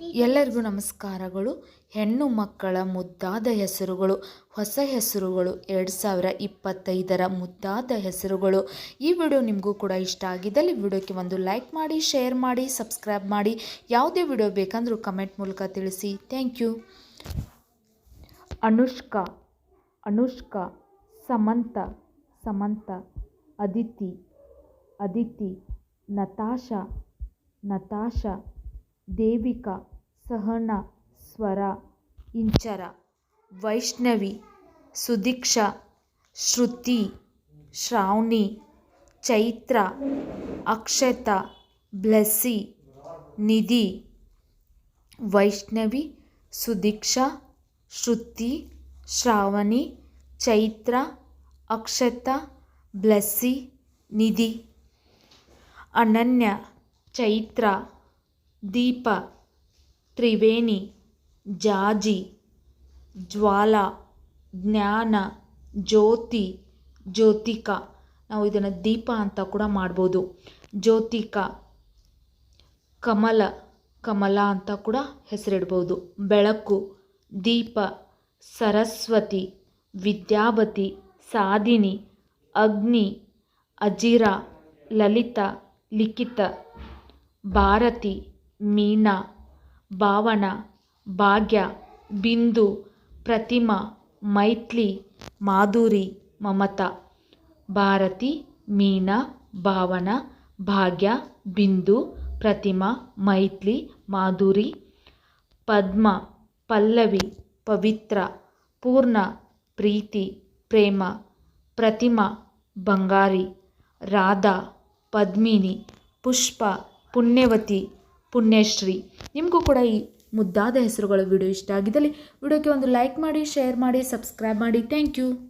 ಎಲ್ಲರಿಗೂ ನಮಸ್ಕಾರಗಳು. ಹೆಣ್ಣು ಮಕ್ಕಳ ಮುದ್ದಾದ ಹೆಸರುಗಳು, ಹೊಸ ಹೆಸರುಗಳು, 2025ರ ಮುದ್ದಾದ ಹೆಸರುಗಳು. ಈ ವಿಡಿಯೋ ನಿಮಗೂ ಕೂಡ ಇಷ್ಟ ಆಗಿದ್ದಲ್ಲಿ ವಿಡಿಯೋಕ್ಕೆ ಒಂದು ಲೈಕ್ ಮಾಡಿ, ಶೇರ್ ಮಾಡಿ, ಸಬ್ಸ್ಕ್ರೈಬ್ ಮಾಡಿ. ಯಾವುದೇ ವಿಡಿಯೋ ಬೇಕಂದ್ರೂ ಕಮೆಂಟ್ ಮೂಲಕ ತಿಳಿಸಿ. Thank you. ಅನುಷ್ಕಾ, ಅನುಷ್ಕಾ. ಸಮಂತ, ಸಮಂತ. ಅದಿತಿ, ಅದಿತಿ. ನತಾಶಾ, ನತಾಶಾ. ದೇವಿಕಾ, ಸಹನಾ, ಸ್ವರ, ಇಂಚರ. ವೈಷ್ಣವಿ, ಸುದೀಕ್ಷಾ, ಶ್ರುತಿ, ಶ್ರಾವಣಿ. ಚೈತ್ರ, ಅಕ್ಷತಾ, ಬ್ಲೆಸ್ಸಿ, ನಿಧಿ. ವೈಷ್ಣವಿ, ಸುದೀಕ್ಷಾ, ಶ್ರುತಿ, ಶ್ರಾವಣಿ, ಚೈತ್ರ, ಅಕ್ಷತಾ, ಬ್ಲೆಸ್ಸಿ, ನಿಧಿ. ಅನನ್ಯ, ಚೈತ್ರ, ದೀಪ, ತ್ರಿವೇಣಿ, ಜಾಜಿ, ಜ್ವಾಲಾ, ಜ್ಞಾನ, ಜ್ಯೋತಿ, ಜ್ಯೋತಿಕಾ. ನಾವು ಇದನ್ನು ದೀಪ ಅಂತ ಕೂಡ ಮಾಡ್ಬೋದು. ಜ್ಯೋತಿಕಾ. ಕಮಲ, ಕಮಲ ಅಂತ ಕೂಡ ಹೆಸರಿಡ್ಬೋದು. ಬೆಳಕು, ದೀಪ. ಸರಸ್ವತಿ, ವಿದ್ಯಾವತಿ, ಸಾಧಿನಿ, ಅಗ್ನಿ, ಅಜಿರಾ, ಲಲಿತಾ, ಲಿಖಿತ. ಭಾರತಿ, ಮೀನಾ, ಭಾವನಾ, ಭಾಗ್ಯ, ಬಿಂದು, ಪ್ರತಿಮಾ, ಮೈತ್ಲಿ, ಮಾಧುರಿ, ಮಮತಾ. ಭಾರತಿ, ಮೀನಾ, ಭಾವನಾ, ಭಾಗ್ಯ, ಬಿಂದು, ಪ್ರತಿಮಾ, ಮೈತ್ಲಿ, ಮಾಧುರಿ. ಪದ್ಮ, ಪಲ್ಲವಿ, ಪವಿತ್ರ, ಪೂರ್ಣ, ಪ್ರೀತಿ, ಪ್ರೇಮ. ಪ್ರತಿಮಾ, ಬಂಗಾರಿ. ರಾಧಾ, ಪದ್ಮಿನಿ, ಪುಷ್ಪ, ಪುಣ್ಯವತಿ, ಪುಣ್ಯಶ್ರೀ. ನಿಮಗೂ ಕೂಡ ಈ ಮುದ್ದಾದ ಹೆಸರುಗಳ ವಿಡಿಯೋ ಇಷ್ಟ ಆಗಿದ್ದಲ್ಲಿ ವಿಡಿಯೋಕ್ಕೆ ಒಂದು ಲೈಕ್ ಮಾಡಿ, ಶೇರ್ ಮಾಡಿ, ಸಬ್ಸ್ಕ್ರೈಬ್ ಮಾಡಿ. Thank you.